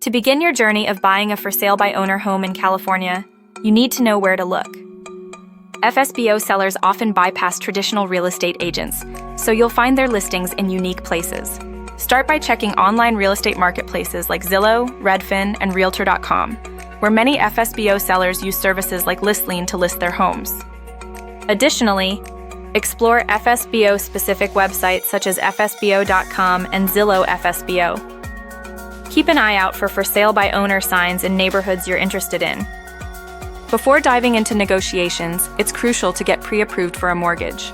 To begin your journey of buying a for-sale-by-owner home in California, you need to know where to look. FSBO sellers often bypass traditional real estate agents, so you'll find their listings in unique places. Start by checking online real estate marketplaces like Zillow, Redfin, and Realtor.com, where many FSBO sellers use services like ListLean to list their homes. Additionally, explore FSBO-specific websites such as FSBO.com and Zillow FSBO. Keep an eye out for sale-by-owner signs in neighborhoods you're interested in. Before diving into negotiations, it's crucial to get pre-approved for a mortgage.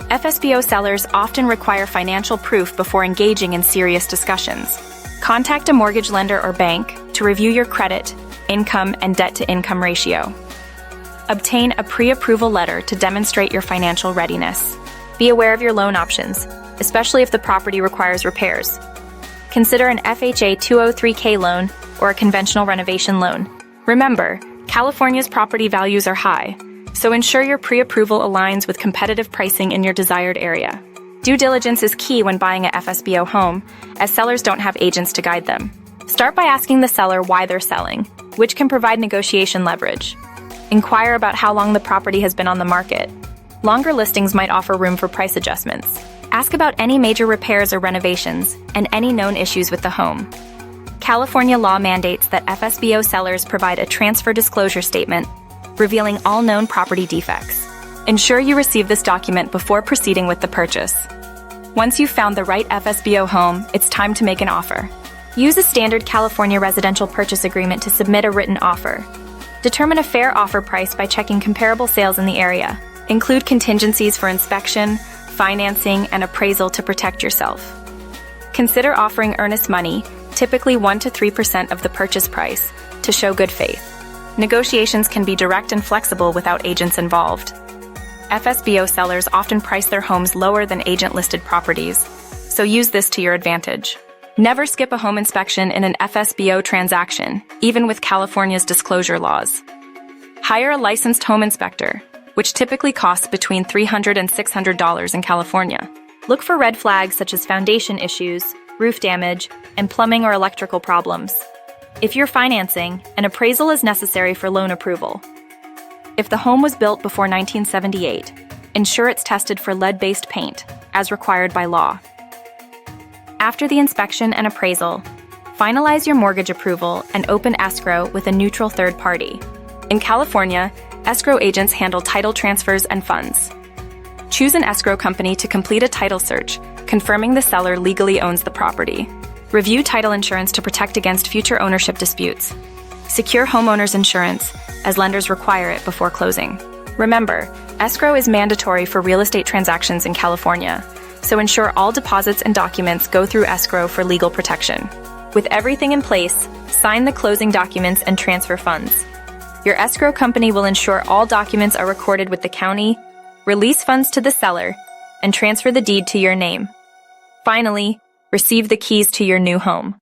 FSBO sellers often require financial proof before engaging in serious discussions. Contact a mortgage lender or bank to review your credit, income, and debt-to-income ratio. Obtain a pre-approval letter to demonstrate your financial readiness. Be aware of your loan options, especially if the property requires repairs. Consider an FHA 203K loan or a conventional renovation loan. Remember, California's property values are high, so ensure your pre-approval aligns with competitive pricing in your desired area. Due diligence is key when buying an FSBO home, as sellers don't have agents to guide them. Start by asking the seller why they're selling, which can provide negotiation leverage. Inquire about how long the property has been on the market. Longer listings might offer room for price adjustments. Ask about any major repairs or renovations, and any known issues with the home. California law mandates that FSBO sellers provide a transfer disclosure statement, revealing all known property defects. Ensure you receive this document before proceeding with the purchase. Once you've found the right FSBO home, it's time to make an offer. Use a standard California residential purchase agreement to submit a written offer. Determine a fair offer price by checking comparable sales in the area. Include contingencies for inspection, financing, and appraisal to protect yourself. Consider offering earnest money, typically 1 to 3% of the purchase price, to show good faith. Negotiations can be direct and flexible without agents involved. FSBO sellers often price their homes lower than agent-listed properties, so use this to your advantage. Never skip a home inspection in an FSBO transaction, even with California's disclosure laws. Hire a licensed home inspector, which typically costs between $300 and $600 in California. Look for red flags such as foundation issues, roof damage, and plumbing or electrical problems. If you're financing, an appraisal is necessary for loan approval. If the home was built before 1978, ensure it's tested for lead-based paint, as required by law. After the inspection and appraisal, finalize your mortgage approval and open escrow with a neutral third party. In California, escrow agents handle title transfers and funds. Choose an escrow company to complete a title search, confirming the seller legally owns the property. Review title insurance to protect against future ownership disputes. Secure homeowners insurance, as lenders require it before closing. Remember, escrow is mandatory for real estate transactions in California, so ensure all deposits and documents go through escrow for legal protection. With everything in place, sign the closing documents and transfer funds. Your escrow company will ensure all documents are recorded with the county, release funds to the seller, and transfer the deed to your name. Finally, receive the keys to your new home.